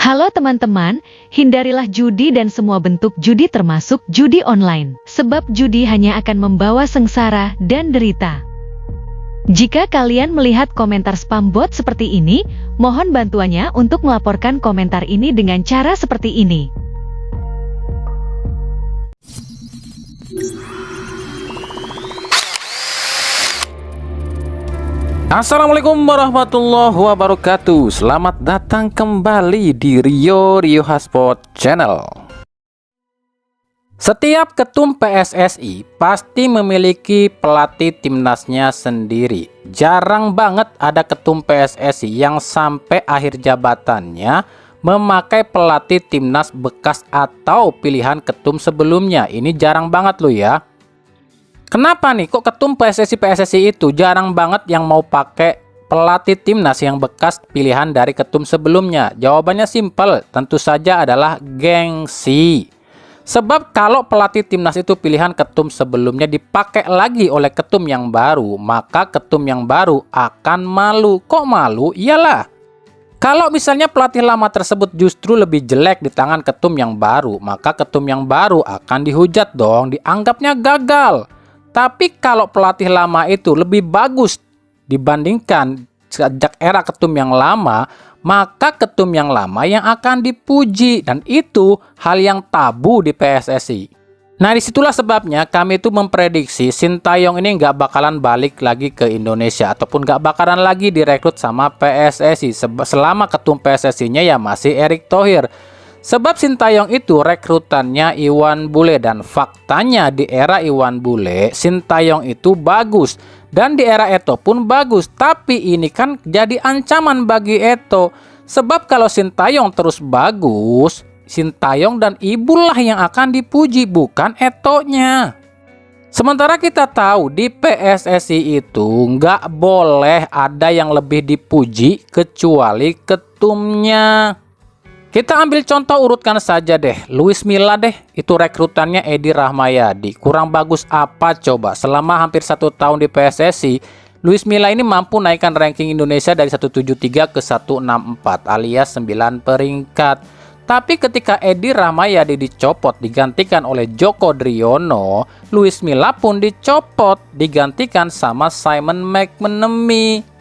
Halo teman-teman, hindarilah judi dan semua bentuk judi termasuk judi online. Sebab judi hanya akan membawa sengsara dan derita. Jika kalian melihat komentar spam bot seperti ini, mohon bantuannya untuk melaporkan komentar ini dengan cara seperti ini. Assalamualaikum warahmatullahi wabarakatuh. Selamat datang kembali di Rio Hotspot Channel. Setiap ketum PSSI pasti memiliki pelatih timnasnya sendiri. Jarang banget ada ketum PSSI yang sampai akhir jabatannya memakai pelatih timnas bekas atau pilihan ketum sebelumnya. Ini jarang banget loh ya. Kenapa nih kok ketum PSSI itu jarang banget yang mau pakai pelatih timnas yang bekas pilihan dari ketum sebelumnya? Jawabannya simpel, tentu saja adalah gengsi. Sebab kalau pelatih timnas itu pilihan ketum sebelumnya dipakai lagi oleh ketum yang baru, maka ketum yang baru akan malu. Kok malu? Iyalah. Kalau misalnya pelatih lama tersebut justru lebih jelek di tangan ketum yang baru, maka ketum yang baru akan dihujat dong, dianggapnya gagal. Tapi kalau pelatih lama itu lebih bagus dibandingkan sejak era ketum yang lama, maka ketum yang lama yang akan dipuji, dan itu hal yang tabu di PSSI. Nah, disitulah sebabnya kami itu memprediksi Sintayong ini nggak bakalan balik lagi ke Indonesia ataupun nggak bakalan lagi direkrut sama PSSI selama ketum PSSI-nya ya masih Erick Thohir. Sebab Sintayong itu rekrutannya Iwan Bule, dan faktanya di era Iwan Bule Sintayong itu bagus dan di era Eto'o pun bagus. Tapi ini kan jadi ancaman bagi Eto'o. Sebab kalau Sintayong terus bagus, Sintayong dan Ibulah yang akan dipuji, bukan Eto'nya. Sementara kita tahu di PSSI itu nggak boleh ada yang lebih dipuji kecuali ketumnya. Kita ambil contoh urutkan saja deh, Luis Milla deh, itu rekrutannya Edi Rahmayadi. Kurang bagus apa coba? Selama hampir 1 tahun di PSSI, Luis Milla ini mampu naikkan ranking Indonesia dari 173 ke 164 alias 9 peringkat. Tapi ketika Edi Rahmayadi dicopot digantikan oleh Joko Driono, Luis Milla pun dicopot digantikan sama Simon McManamy.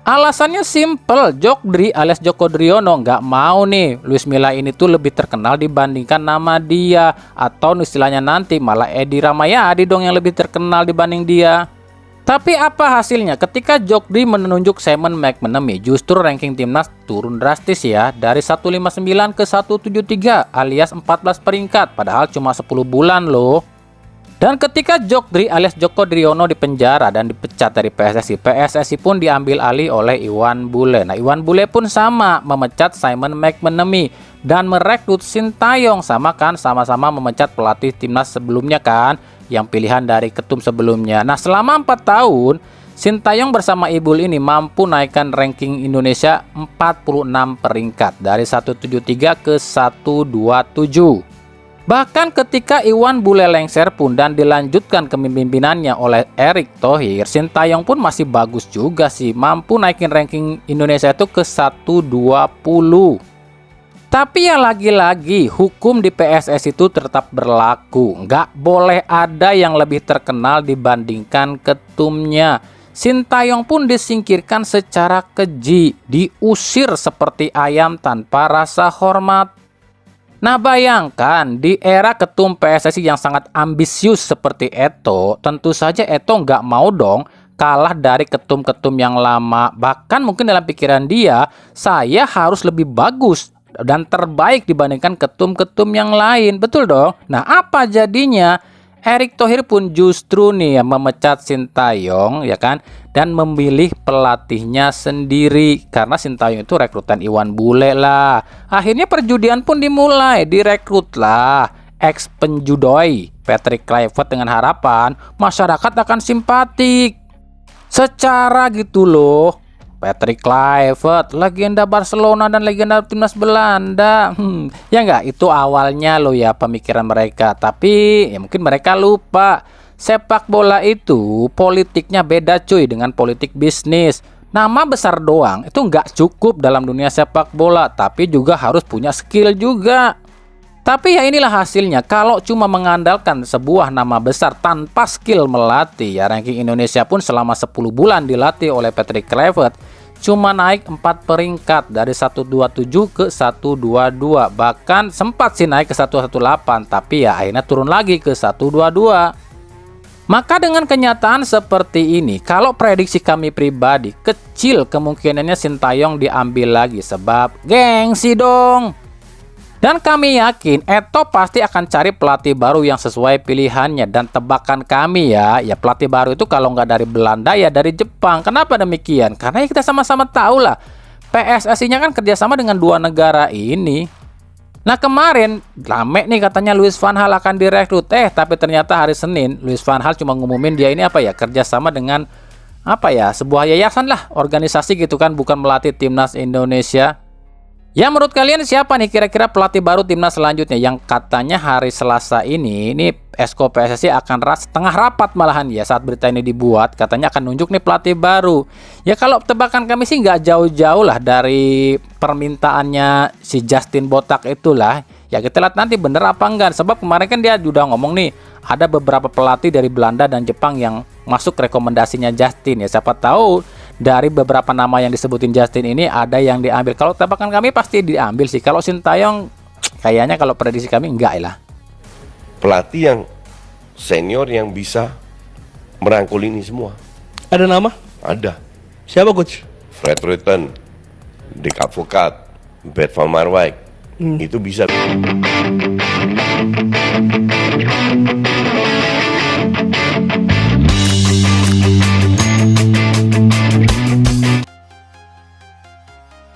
Alasannya simple, Jokdri alias Joko Driono nggak mau nih Luis Milla ini tuh lebih terkenal dibandingkan nama dia, atau istilahnya nanti malah Edi Rahmayadi dong yang lebih terkenal dibanding dia. Tapi apa hasilnya? Ketika Jokdri menunjuk Simon McManamy, justru ranking timnas turun drastis ya, dari 159 ke 173 alias 14 peringkat, padahal cuma 10 bulan loh. Dan ketika Jokdri alias Joko Driono dipenjara dan dipecat dari PSSI, PSSI pun diambil alih oleh Iwan Bule. Nah, Iwan Bule pun sama memecat Simon McManamy dan merekrut Sintayong, sama-sama memecat pelatih timnas sebelumnya kan, yang pilihan dari ketum sebelumnya. Nah, selama 4 tahun, Sintayong bersama Ibul ini mampu naikkan ranking Indonesia 46 peringkat dari 173 ke 127. Bahkan ketika Iwan Bule lengser pun dan dilanjutkan kepemimpinannya oleh Erick Thohir, Sintayong pun masih bagus juga sih, mampu naikin ranking Indonesia itu ke 120. Tapi ya lagi-lagi hukum di PSSI itu tetap berlaku, nggak boleh ada yang lebih terkenal dibandingkan ketumnya. Sintayong pun disingkirkan secara keji, diusir seperti ayam tanpa rasa hormat. Nah, bayangkan di era ketum PSSI yang sangat ambisius seperti Eto'o, tentu saja Eto'o nggak mau dong kalah dari ketum-ketum yang lama. Bahkan mungkin dalam pikiran dia, saya harus lebih bagus dan terbaik dibandingkan ketum-ketum yang lain. Betul dong? Nah, apa jadinya? Erick Thohir pun justru nih yang memecat Sintayong ya kan, dan memilih pelatihnya sendiri karena Sintayong itu rekrutan Iwan Bule lah. Akhirnya perjudian pun dimulai, direkrutlah ex penjudoi Patrick Kluivert dengan harapan masyarakat akan simpatik. Secara gitu loh. Patrick Kluivert, legenda Barcelona dan legenda timnas Belanda. Ya nggak, itu awalnya loh ya pemikiran mereka. Tapi ya mungkin mereka lupa sepak bola itu politiknya beda cuy dengan politik bisnis. Nama besar doang itu nggak cukup dalam dunia sepak bola, tapi juga harus punya skill juga. Tapi ya inilah hasilnya, kalau cuma mengandalkan sebuah nama besar tanpa skill melatih, ya ranking Indonesia pun selama 10 bulan dilatih oleh Patrick Kluivert cuma naik 4 peringkat dari 127 ke 122. Bahkan sempat sih naik ke 118, tapi ya akhirnya turun lagi ke 122. Maka dengan kenyataan seperti ini, kalau prediksi kami pribadi, kecil kemungkinannya Sintayong diambil lagi sebab gengsi dong. Dan kami yakin Eto pasti akan cari pelatih baru yang sesuai pilihannya. Dan tebakan kami ya pelatih baru itu kalau nggak dari Belanda ya dari Jepang. Kenapa demikian? Karena ya kita sama-sama tahu lah, PSSI-nya kan kerjasama dengan dua negara ini. Nah kemarin rame nih katanya Louis van Gaal akan direkrut, tapi ternyata hari Senin Louis van Gaal cuma ngumumin dia ini kerjasama dengan sebuah yayasan lah, organisasi gitu kan, bukan melatih timnas Indonesia. Ya menurut kalian siapa nih kira-kira pelatih baru timnas selanjutnya? Yang katanya hari Selasa ini Esko PSSI akan setengah rapat malahan ya saat berita ini dibuat, katanya akan nunjuk nih pelatih baru. Ya kalau tebakan kami sih nggak jauh-jauh lah dari permintaannya si Justin Botak itulah. Ya kita lihat nanti bener apa enggak, sebab kemarin kan dia udah ngomong nih ada beberapa pelatih dari Belanda dan Jepang yang masuk rekomendasinya Justin. Ya siapa tahu dari beberapa nama yang disebutin Justin ini ada yang diambil. Kalau tebakan kami pasti diambil sih. Kalau Sintayong kayaknya kalau prediksi kami enggak lah. Pelatih yang senior yang bisa merangkul ini semua. Ada nama? Ada. Siapa coach? Fred Rutten, Dick Advocaat, Bert van Marwijk. Itu bisa.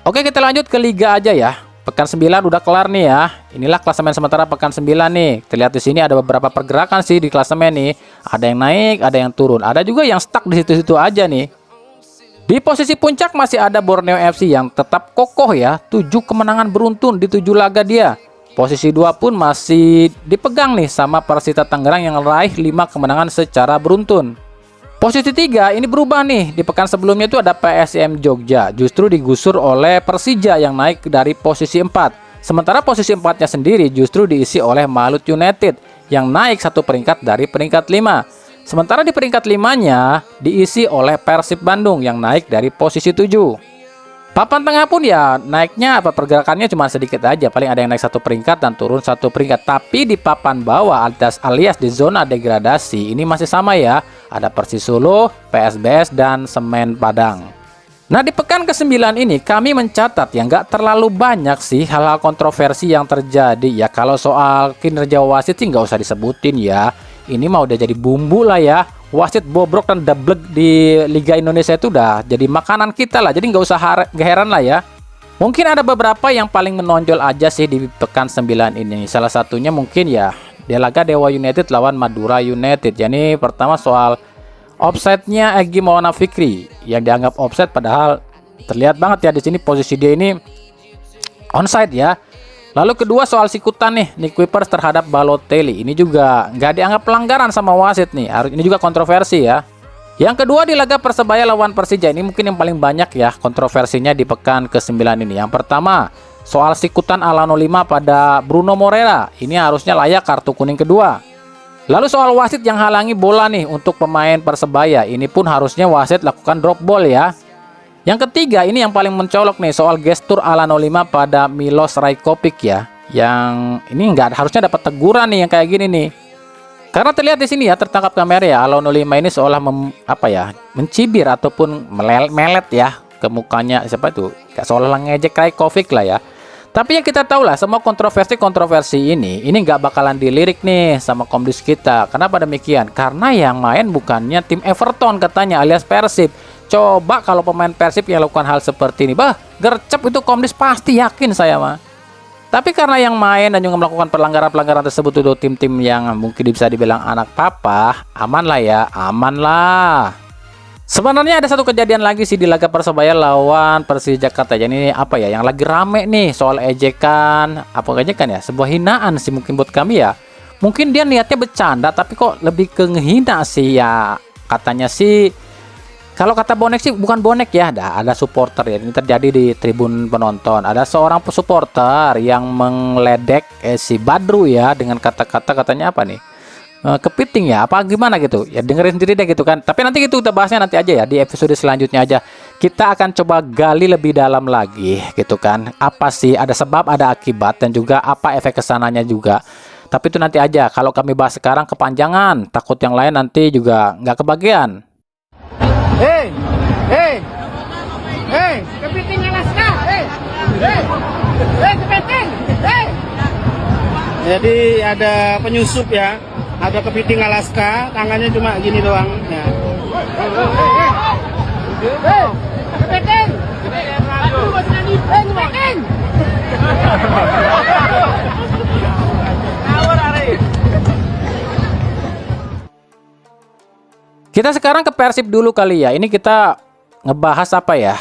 Oke, kita lanjut ke Liga aja ya. Pekan 9 udah kelar nih ya. Inilah klasemen sementara pekan 9 nih. Terlihat di sini ada beberapa pergerakan sih di klasemen nih. Ada yang naik, ada yang turun. Ada juga yang stuck di situ-situ aja nih. Di posisi puncak masih ada Borneo FC yang tetap kokoh ya. 7 kemenangan beruntun di 7 laga dia. Posisi 2 pun masih dipegang nih sama Persita Tangerang yang meraih 5 kemenangan secara beruntun. Posisi 3 ini berubah nih. Di pekan sebelumnya itu ada PSM Jogja, justru digusur oleh Persija yang naik dari posisi 4. Sementara posisi 4-nya sendiri justru diisi oleh Malut United yang naik 1 peringkat dari peringkat 5. Sementara di peringkat 5-nya diisi oleh Persib Bandung yang naik dari posisi 7. Papan tengah pun ya naiknya pergerakannya cuma sedikit aja, paling ada yang naik 1 peringkat dan turun 1 peringkat. Tapi di papan bawah alias di zona degradasi ini masih sama ya. Ada Persis Solo, PSBS dan Semen Padang. Nah di pekan ke-9 ini kami mencatat ya nggak terlalu banyak sih hal-hal kontroversi yang terjadi ya. Kalau soal kinerja wasit sih nggak usah disebutin ya. Ini mah udah jadi bumbu lah ya. Wasit bobrok dan deblek di Liga Indonesia itu udah jadi makanan kita lah. Jadi nggak usah heran lah ya. Mungkin ada beberapa yang paling menonjol aja sih di pekan 9 ini. Salah satunya mungkin ya di laga Dewa United lawan Madura United. Jadi pertama soal offside-nya Egy Maulana Fikri yang dianggap offside, padahal terlihat banget ya di sini posisi dia ini onside ya. Lalu kedua soal sikutan nih Nick Kuipers terhadap Balotelli, ini juga nggak dianggap pelanggaran sama wasit nih. Ini juga kontroversi ya. Yang kedua di laga Persebaya lawan Persija, ini mungkin yang paling banyak ya kontroversinya di pekan ke-9 ini. Yang pertama soal sikutan ala 05 pada Bruno Moreira, ini harusnya layak kartu kuning kedua. Lalu soal wasit yang halangi bola nih untuk pemain Persebaya, ini pun harusnya wasit lakukan drop ball ya. Yang ketiga ini yang paling mencolok nih soal gestur ala 05 pada Milos Rajkovic ya. Yang ini nggak harusnya dapat teguran nih yang kayak gini nih. Karena terlihat di sini ya tertangkap kamera ya, ala 05 ini seolah mencibir ataupun melet ya ke mukanya siapa itu? Kayak seolah ngejek Rajkovic lah ya. Tapi yang kita tahu lah, semua kontroversi ini nggak bakalan dilirik nih sama Komdis kita. Kenapa demikian? Karena yang main bukannya tim Everton katanya alias Persib. Coba kalau pemain Persib yang lakukan hal seperti ini, gercep itu Komdis pasti, yakin saya mah. Tapi karena yang main dan juga melakukan pelanggaran-pelanggaran tersebut itu tim-tim yang mungkin bisa dibilang anak papa, aman lah ya, aman lah. Sebenarnya ada satu kejadian lagi sih di laga Persebaya lawan Persija Jakarta. Jadi yang lagi rame nih soal ejekan, ejekan ya, sebuah hinaan sih mungkin buat kami ya. Mungkin dia niatnya bercanda tapi kok lebih ke ngehina sih ya. Katanya sih Kalau kata bonek sih bukan bonek ya, ada supporter ya. Ini terjadi di tribun penonton. Ada seorang supporter yang mengledek si Badru ya dengan katanya apa nih? Kepiting ya, apa gimana gitu? Ya dengerin sendiri deh gitu kan. Tapi nanti itu kita bahasnya nanti aja ya di episode selanjutnya aja. Kita akan coba gali lebih dalam lagi gitu kan. Apa sih ada sebab, ada akibat dan juga apa efek kesananya juga. Tapi itu nanti aja. Kalau kami bahas sekarang kepanjangan, takut yang lain nanti juga nggak kebagian. Hei, kepiting Alaska, kepiting, Jadi ada penyusup ya, ada kepiting Alaska, tangannya cuma gini doang ya. Kepiting, kepiting. Kita sekarang ke Persib dulu kali ya. Ini kita ngebahas apa ya?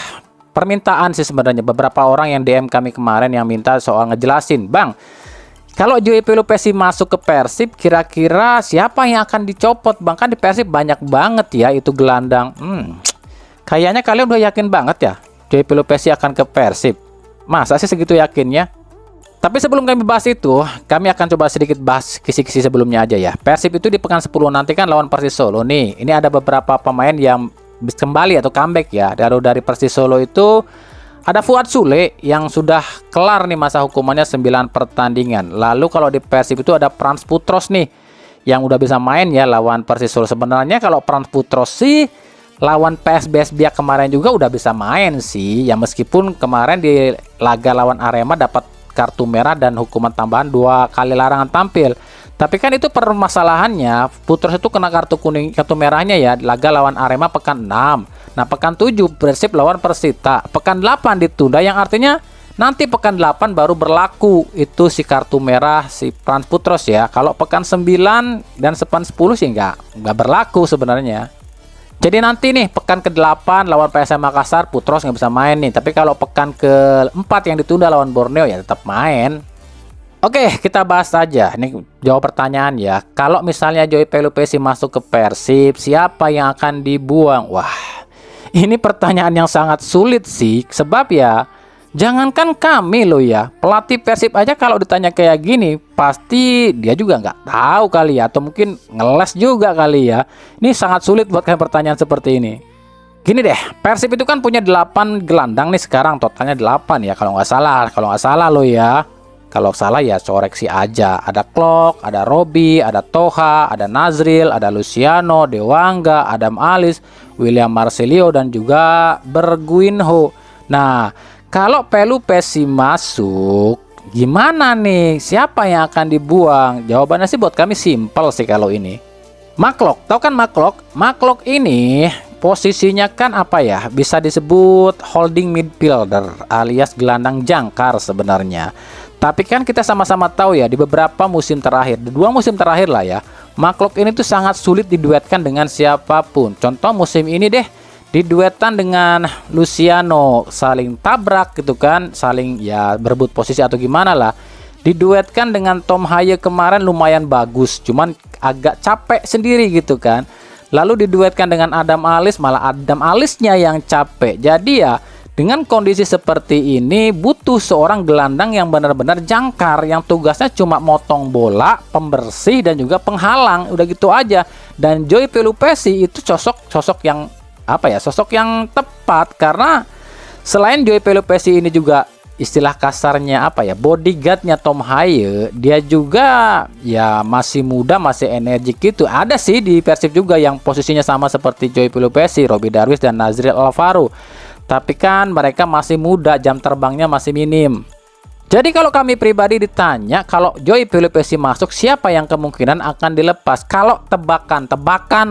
Permintaan sih sebenarnya. Beberapa orang yang DM kami kemarin yang minta soal ngejelasin, Bang, kalau Joey Pelupesi masuk ke Persib, kira-kira siapa yang akan dicopot? Bang, kan di Persib banyak banget ya itu gelandang. Kayaknya kalian udah yakin banget ya Joey Pelupesi akan ke Persib. Masa sih segitu yakinnya? Tapi sebelum kami bahas itu, kami akan coba sedikit bahas kisi-kisi sebelumnya aja ya. Persib itu di pekan 10 nanti kan lawan Persis Solo nih. Ini ada beberapa pemain yang kembali atau comeback ya. Dari Persis Solo itu ada Fuad Sule yang sudah kelar nih masa hukumannya 9 pertandingan. Lalu kalau di Persib itu ada Frans Putros nih yang udah bisa main ya lawan Persis Solo. Sebenarnya kalau Frans Putros sih lawan PSBS Biak kemarin juga udah bisa main sih. Ya meskipun kemarin di laga lawan Arema dapat kartu merah dan hukuman tambahan 2 kali larangan tampil. Tapi kan itu permasalahannya, Putros itu kena kartu merahnya ya laga lawan Arema pekan 6. Nah pekan 7 Persib lawan Persita, pekan 8 ditunda, yang artinya nanti pekan 8 baru berlaku itu si kartu merah si Frans Putros ya. Kalau pekan 9 dan pekan 10 sih nggak berlaku sebenarnya. Jadi nanti nih pekan ke-8 lawan PSM Makassar, Putros nggak bisa main nih. Tapi kalau pekan ke-4 yang ditunda lawan Borneo ya tetap main. Oke, kita bahas aja. Ini jawab pertanyaan ya. Kalau misalnya Joey Pelupesi masuk ke Persib, siapa yang akan dibuang? Wah, ini pertanyaan yang sangat sulit sih. Sebab ya, jangankan kami loh ya, pelatih Persib aja kalau ditanya kayak gini, pasti dia juga nggak tahu kali ya, atau mungkin ngeles juga kali ya. Ini sangat sulit buat kalian pertanyaan seperti ini. Gini deh, Persib itu kan punya 8 gelandang nih sekarang, totalnya 8 ya kalau nggak salah loh ya. Kalau salah ya koreksi aja. Ada Klok, ada Robi, ada Toha, ada Nazril, ada Luciano, Dewangga, Adam Alis, William Marcelio dan juga Berguinho. Nah, kalau Pelupesi masuk, gimana nih? Siapa yang akan dibuang? Jawabannya sih buat kami simpel sih kalau ini. Maklok, tahu kan Maklok? Maklok ini posisinya kan apa ya? Bisa disebut holding midfielder alias gelandang jangkar sebenarnya. Tapi kan kita sama-sama tahu ya di beberapa musim terakhir, di 2 musim terakhir lah ya, Maklok ini tuh sangat sulit diduetkan dengan siapapun. Contoh musim ini deh, diduetan dengan Luciano, saling tabrak gitu kan, saling ya berebut posisi atau gimana lah. Diduetkan dengan Tom Haye kemarin lumayan bagus, cuman agak capek sendiri gitu kan. Lalu diduetkan dengan Adam Alis, malah Adam Alisnya yang capek. Jadi ya dengan kondisi seperti ini butuh seorang gelandang yang benar-benar jangkar, yang tugasnya cuma motong bola, pembersih dan juga penghalang, udah gitu aja. Dan Joey Pelupesi itu sosok yang apa ya, sosok yang tepat, karena selain Joey Pelupesi ini juga istilah kasarnya apa ya, bodyguardnya Tom Haye, dia juga ya masih muda, masih energik gitu. Ada sih di Persib juga yang posisinya sama seperti Joey Pelupesi, Robi Darwis dan Nazril Alvaro. Tapi kan mereka masih muda, jam terbangnya masih minim. Jadi kalau kami pribadi ditanya, kalau Joey Pelupesi masuk, siapa yang kemungkinan akan dilepas? Kalau tebakan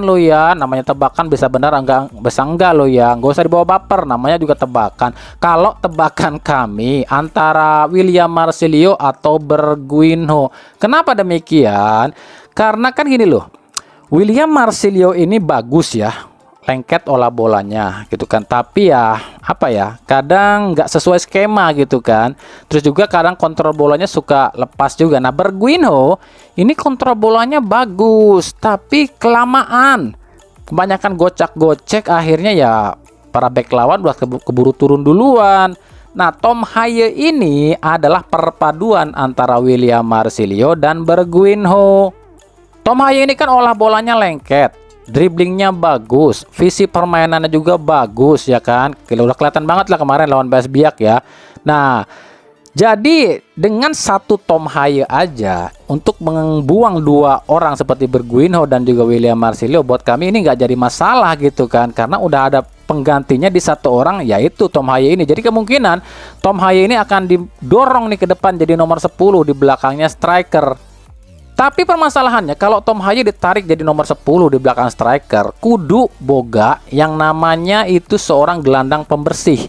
lo ya, namanya tebakan, bisa benar bisa enggak lo ya, nggak usah dibawa baper, namanya juga tebakan. Kalau tebakan kami antara William Marcelio atau Berguinho. Kenapa demikian? Karena kan gini loh, William Marcelio ini bagus ya, lengket olah bolanya gitu kan, tapi ya apa ya, kadang nggak sesuai skema gitu kan. Terus juga kadang kontrol bolanya suka lepas juga. Nah Berguinho ini kontrol bolanya bagus tapi kelamaan, kebanyakan gocek-gocek, akhirnya ya para back lawan udah keburu turun duluan. Nah, Tom Haye ini adalah perpaduan antara William Marsilio dan Bergwinho. Tom Haye ini kan olah bolanya lengket, dribblingnya bagus, visi permainannya juga bagus ya kan. Udah kelihatan banget lah kemarin lawan PS Biak ya. Nah, jadi dengan satu Tom Haye aja untuk membuang dua orang seperti Bergwinho dan juga William Marsilio, buat kami ini nggak jadi masalah gitu kan, karena udah ada penggantinya di satu orang, yaitu Tom Haye ini. Jadi kemungkinan Tom Haye ini akan didorong nih ke depan jadi nomor 10, di belakangnya striker. Tapi permasalahannya kalau Tom Haye ditarik jadi nomor 10 di belakang striker, kudu boga yang namanya itu seorang gelandang pembersih.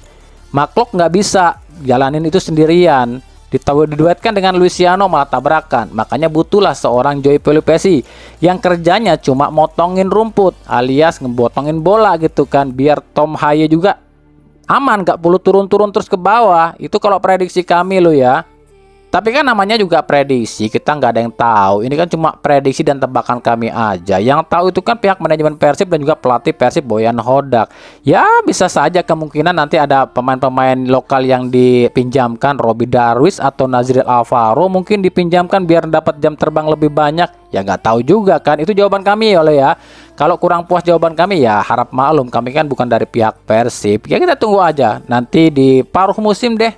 Maklok nggak bisa jalanin itu sendirian, diduetkan dengan Luciano malah tabrakan. Makanya butuhlah seorang Joey Pelupesi yang kerjanya cuma motongin rumput alias ngebotongin bola gitu kan, biar Tom Haye juga aman, gak perlu turun-turun terus ke bawah. Itu kalau prediksi kami lo ya. Tapi kan namanya juga prediksi, kita nggak ada yang tahu. Ini kan cuma prediksi dan tebakan kami aja. Yang tahu itu kan pihak manajemen Persib dan juga pelatih Persib Boyan Hodak. Ya bisa saja kemungkinan nanti ada pemain-pemain lokal yang dipinjamkan, Robby Darwish atau Nazril Alvaro mungkin dipinjamkan biar dapat jam terbang lebih banyak. Ya nggak tahu juga kan. Itu jawaban kami oleh ya. Kalau kurang puas jawaban kami ya harap maklum, kami kan bukan dari pihak Persib. Ya kita tunggu aja nanti di paruh musim deh.